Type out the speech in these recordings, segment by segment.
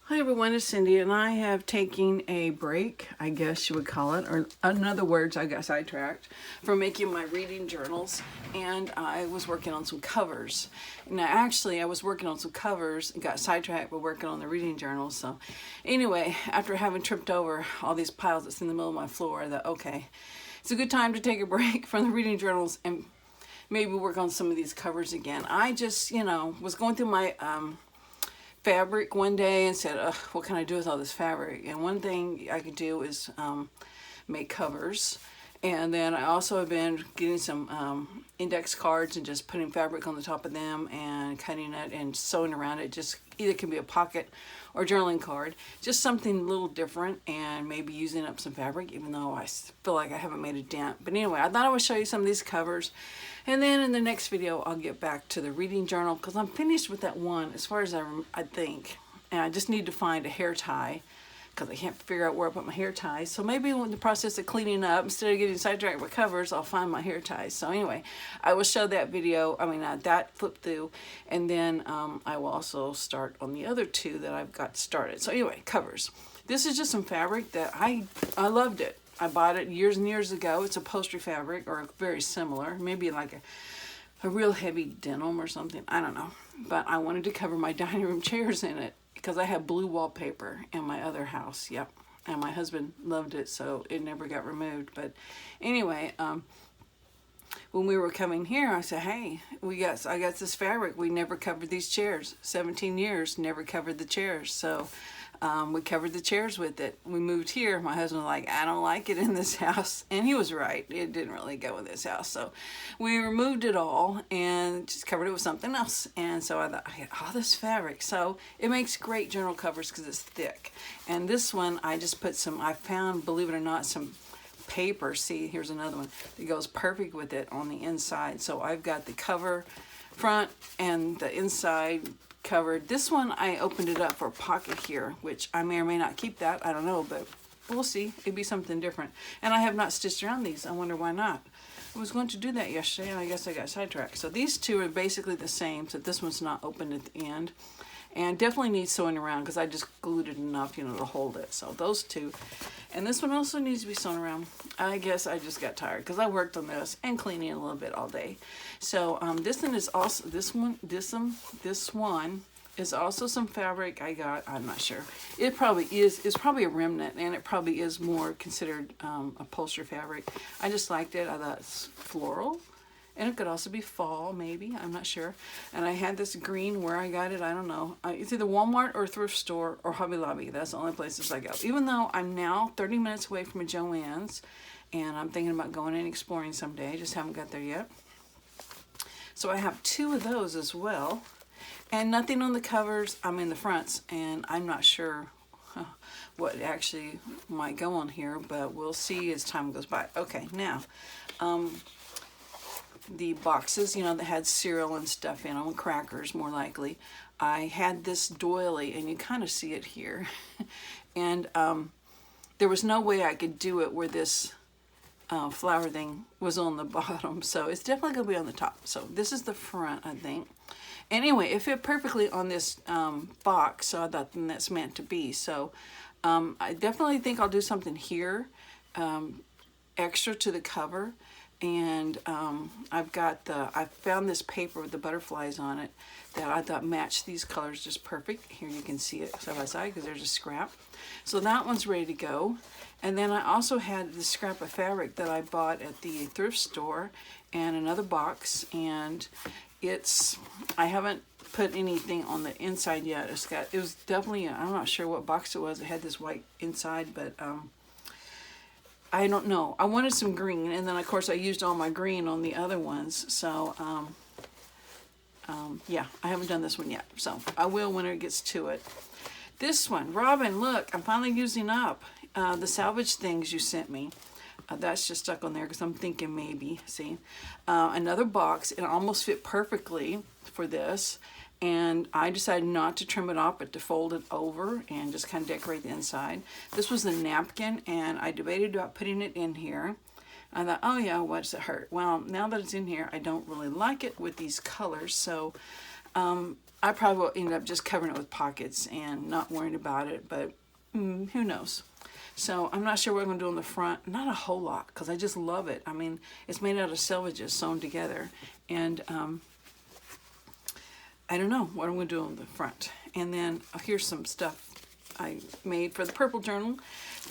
Hi everyone, it's Cindy, and I have taken a break, I guess you would call it, or in other words, I got sidetracked from making my reading journals, and I was working on some covers. Now actually I was working on some covers and got sidetracked by working on the reading journals. So anyway, after having tripped over all these piles that's in the middle of my floor, I thought, okay, it's a good time to take a break from the reading journals and maybe work on some of these covers again. I just, was going through my fabric one day and said, what can I do with all this fabric? And one thing I could do is make covers. And then I also have been getting some index cards and just putting fabric on the top of them and cutting it and sewing around it. Just either can be a pocket or journaling card, just something a little different, and maybe using up some fabric, even though I feel like I haven't made a dent. But anyway, I thought I would show you some of these covers, and then in the next video I'll get back to the reading journal, because I'm finished with that one as far as I think, and I just need to find a hair tie because I can't figure out where I put my hair ties. So maybe in the process of cleaning up, instead of getting sidetracked with covers, I'll find my hair ties. So anyway, I will show that video, that flip through, and then I will also start on the other two that I've got started. So anyway, covers. This is just some fabric that I loved it. I bought it years and years ago. It's upholstery fabric, or very similar, maybe like a real heavy denim or something, I don't know. But I wanted to cover my dining room chairs in it, because I have blue wallpaper in my other house. Yep. And my husband loved it, so it never got removed. But anyway, when we were coming here, I said, hey, I got this fabric. We never covered these chairs. 17 years, never covered the chairs. So we covered the chairs with it. We moved here. My husband was like, I don't like it in this house. And he was right. It didn't really go in this house. So we removed it all and just covered it with something else. And so I thought, I got all this fabric. So it makes great journal covers because it's thick. And this one, I just put I found, believe it or not, some paper. See, here's another one that goes perfect with it on the inside. So I've got the cover front and the inside covered. This one, I opened it up for a pocket here, which I may or may not keep that. I don't know, but we'll see. It'd be something different. And I have not stitched around these. I wonder why not. I was going to do that yesterday, and I guess I got sidetracked. So these two are basically the same, so this one's not open at the end. And definitely needs sewing around because I just glued it enough, to hold it. So those two. And this one also needs to be sewn around. I guess I just got tired because I worked on this and cleaning a little bit all day. So this one is also, this one is also some fabric I got. I'm not sure. It's probably a remnant, and it probably is more considered upholstery fabric. I just liked it. I thought it's floral. And it could also be fall, maybe. I'm not sure. And I had this green where I got it. I don't know. It's either Walmart or thrift store or Hobby Lobby. That's the only places I go. Even though I'm now 30 minutes away from a Joann's, and I'm thinking about going and exploring someday. I just haven't got there yet. So I have two of those as well. And nothing on the covers. The fronts. And I'm not sure what actually might go on here, but we'll see as time goes by. Okay, now, the boxes, that had cereal and stuff in them, crackers more likely. I had this doily, and you kind of see it here. And there was no way I could do it where this flower thing was on the bottom. So it's definitely going to be on the top. So this is the front, I think. Anyway, it fit perfectly on this box, so I thought then that's meant to be. So I definitely think I'll do something here extra to the cover. And I found this paper with the butterflies on it that I thought matched these colors just perfect. Here you can see it side by side because there's a scrap. So that one's ready to go. And then I also had this scrap of fabric that I bought at the thrift store and another box. And I haven't put anything on the inside yet. It was definitely, I'm not sure what box it was. It had this white inside, but I don't know. I wanted some green, and then of course I used all my green on the other ones. So yeah, I haven't done this one yet. So I will when it gets to it. This one, Robin, look, I'm finally using up the salvage things you sent me. That's just stuck on there because I'm thinking maybe, see. Another box, it almost fit perfectly for this. And I decided not to trim it off, but to fold it over and just kind of decorate the inside. This was the napkin, and I debated about putting it in here. I thought, oh yeah, what's it hurt? Well, now that it's in here, I don't really like it with these colors. So I probably will end up just covering it with pockets and not worrying about it, but who knows. So I'm not sure what I'm going to do on the front. Not a whole lot, because I just love it. I mean, it's made out of selvages sewn together. And I don't know what I'm going to do on the front. And then here's some stuff I made for the purple journal.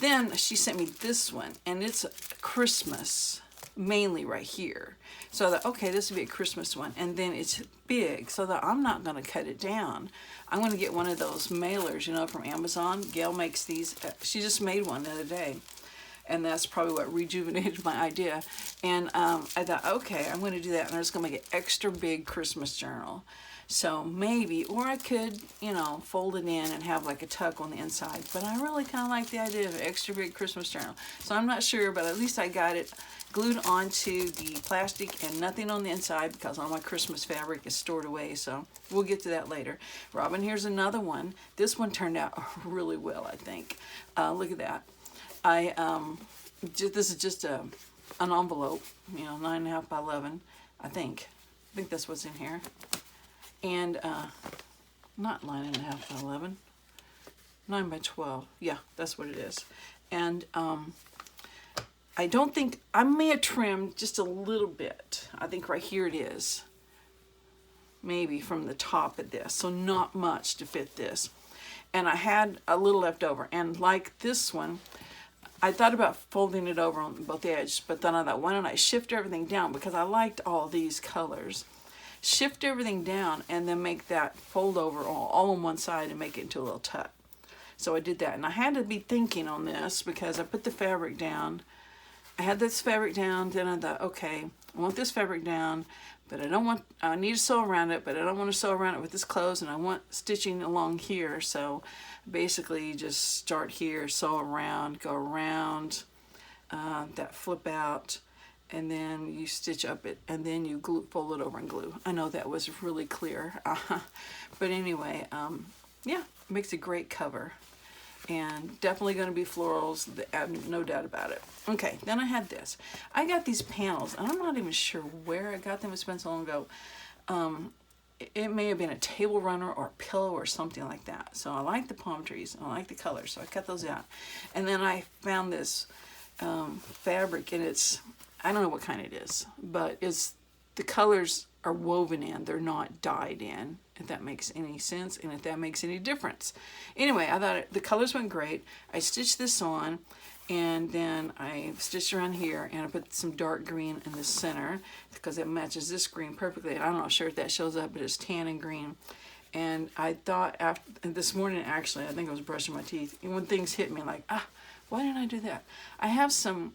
Then she sent me this one, and it's Christmas, mainly right here. So I thought, okay, this would be a Christmas one. And then it's big, so that I'm not going to cut it down. I'm going to get one of those mailers, you know, from Amazon. Gail makes these. She just made one the other day. And that's probably what rejuvenated my idea. And I thought, okay, I'm going to do that. And I'm just going to make an extra big Christmas journal. So maybe, or I could, you know, fold it in and have like a tuck on the inside. But I really kind of like the idea of an extra big Christmas journal. So I'm not sure, but at least I got it glued onto the plastic and nothing on the inside, because all my Christmas fabric is stored away. So we'll get to that later. Robin, here's another one. This one turned out really well, I think. Look at that. This is just an envelope, you know, 9.5 by 11, I think. I think that's what's in here. And not 9.5 by 11, 9 by 12. Yeah, that's what it is. And I don't think, I may have trimmed just a little bit. I think right here it is. Maybe from the top of this. So not much to fit this. And I had a little left over. And like this one, I thought about folding it over on both edges. But then I thought, why don't I shift everything down? Because I liked all these colors. Shift everything down and then make that fold over all on one side and make it into a little tuck. So I did that, and I had to be thinking on this because I put the fabric down. I had this fabric down, then I thought, okay, I want this fabric down, but I need to sew around it, but I don't want to sew around it with this close, and I want stitching along here. So basically you just start here, sew around, go around, that flip out, and then you stitch up it, and then you fold it over and glue. I know that was really clear, but anyway, yeah, it makes a great cover, and definitely going to be florals, no doubt about it. Okay, then I had this. I got these panels, and I'm not even sure where I got them. It's been so long ago. It may have been a table runner or a pillow or something like that. So I like the palm trees, and I like the colors, so I cut those out. And then I found this fabric, and it's, I don't know what kind it is, but the colors are woven in, they're not dyed in, if that makes any sense, and if that makes any difference. Anyway, I thought the colors went great. I stitched this on, and then I stitched around here, and I put some dark green in the center because it matches this green perfectly. I'm not sure if that shows up, but it's tan and green. And I thought this morning, actually, I think I was brushing my teeth, and when things hit me, like, why didn't I do that? I have some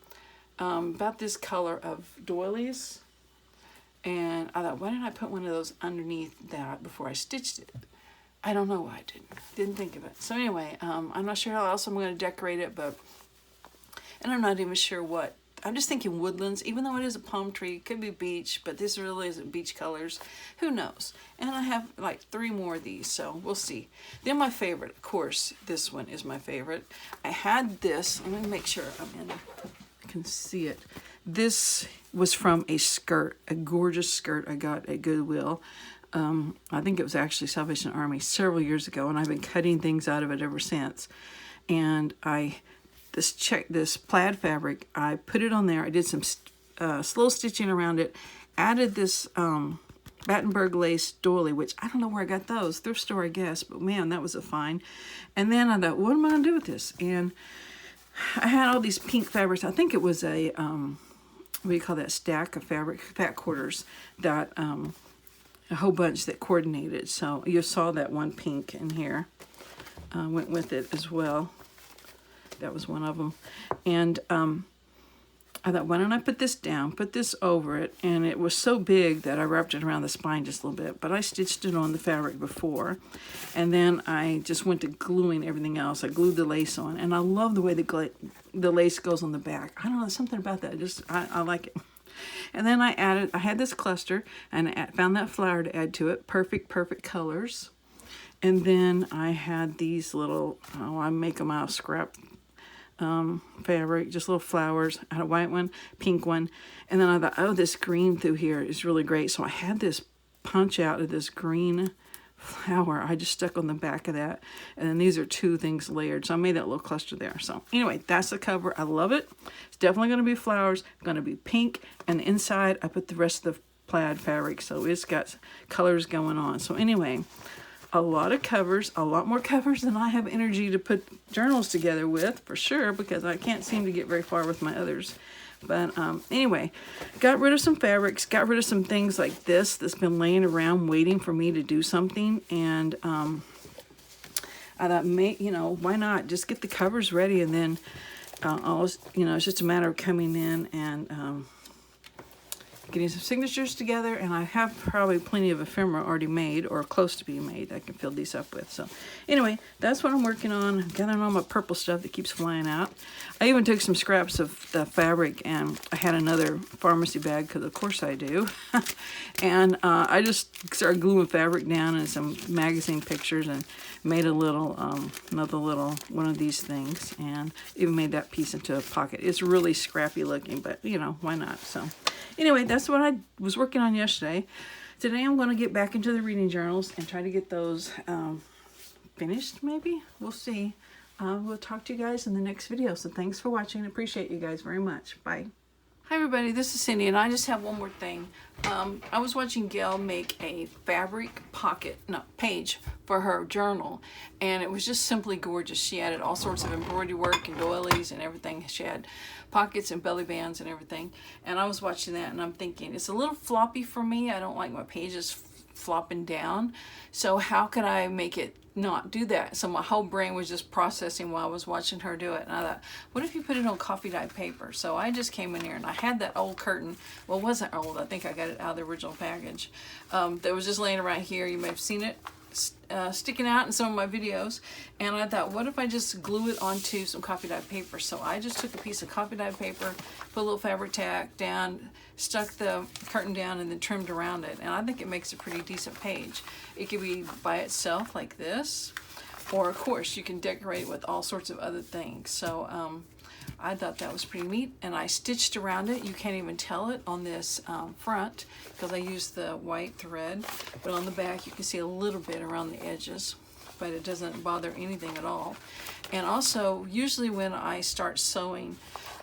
about this color of doilies, and I thought, why didn't I put one of those underneath that before I stitched it? I don't know why I didn't think of it. So anyway, I'm not sure how else I'm going to decorate it, and I'm not even sure what. I'm just thinking woodlands, even though it is a palm tree, it could be beach, but this really isn't beach colors. Who knows? And I have like 3 more of these, so we'll see. Then my favorite, of course, this one is my favorite. I had this, let me make sure I can see it. This was from a skirt, a gorgeous skirt I got at Goodwill. I think it was actually Salvation Army several years ago, and I've been cutting things out of it ever since. And this plaid fabric, I put it on there. I did some slow stitching around it, added this Battenberg lace doily, which I don't know where I got those, thrift store I guess, but man, that was a find. And then I thought, what am I gonna do with this? And I had all these pink fabrics. I think it was a what do you call that, stack of fabric, fat quarters, that a whole bunch that coordinated. So you saw that one pink in here, went with it as well. That was one of them. And I thought, why don't I put this down, put this over it, and it was so big that I wrapped it around the spine just a little bit, but I stitched it on the fabric before, and then I just went to gluing everything else. I glued the lace on, and I love the way the lace goes on the back. I don't know, something about that, I like it. And then I had this cluster, and I found that flower to add to it, perfect colors. And then I had these little, I make them out of scrap fabric, just little flowers. I had a white one, pink one, and then I thought, oh, this green through here is really great. So I had this punch out of this green flower I just stuck on the back of that, and then these are two things layered, so I made that little cluster there. So anyway, that's the cover. I love it. It's definitely going to be flowers, going to be pink, and inside I put the rest of the plaid fabric, so it's got colors going on. So anyway, a lot of covers, a lot more covers than I have energy to put journals together with, for sure, because I can't seem to get very far with my others. But anyway, got rid of some fabrics, got rid of some things like this that's been laying around waiting for me to do something. And I thought, why not just get the covers ready, and then it's just a matter of coming in and getting some signatures together. And I have probably plenty of ephemera already made, or close to being made, I can fill these up with. So anyway, that's what I'm working on, gathering all my purple stuff that keeps flying out. I even took some scraps of the fabric, and I had another pharmacy bag, because of course I do. And I just started gluing fabric down and some magazine pictures, and made a little another little one of these things, and even made that piece into a pocket. It's really scrappy looking, but why not? So anyway, that's what I was working on yesterday. Today I'm going to get back into the reading journals and try to get those finished, maybe. We'll see. We'll talk to you guys in the next video. So thanks for watching. Appreciate you guys very much. Bye. Hi everybody, this is Cindy, and I just have one more thing. I was watching Gail make a fabric page for her journal, and it was just simply gorgeous. She added all sorts of embroidery work and doilies and everything. She had pockets and belly bands and everything, and I was watching that and I'm thinking, it's a little floppy for me. I don't like my pages flopping down, so how could I make it not do that? So my whole brain was just processing while I was watching her do it, and I thought, what if you put it on coffee dyed paper? So I just came in here and I had that old curtain. Well, it wasn't old, I think I got it out of the original package, that was just laying around here. You may have seen it sticking out in some of my videos, and I thought, what if I just glue it onto some coffee dyed paper? So I just took a piece of coffee dyed paper, put a little fabric tack down, stuck the curtain down, and then trimmed around it, and I think it makes a pretty decent page. It could be by itself like this, or of course you can decorate it with all sorts of other things. So I thought that was pretty neat, and I stitched around it. You can't even tell it on this front because I used the white thread, but on the back you can see a little bit around the edges, but it doesn't bother anything at all. And also, usually when I start sewing,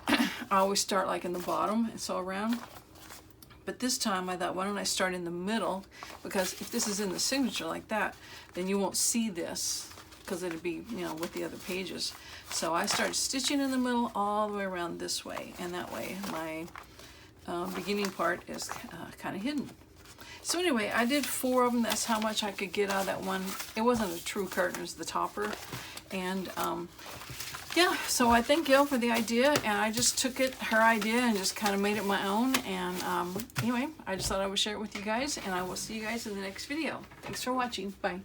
I always start like in the bottom and sew around. But this time I thought, why don't I start in the middle, because if this is in the signature like that, then you won't see this, because it'd be, with the other pages. So I started stitching in the middle all the way around this way, and that way my beginning part is kind of hidden. So anyway, I did 4 of them. That's how much I could get out of that one. It wasn't a true curtain, it was the topper. And yeah, so I thank Gail for the idea, and I just took her idea and just kind of made it my own. And anyway, I just thought I would share it with you guys, and I will see you guys in the next video. Thanks for watching. Bye.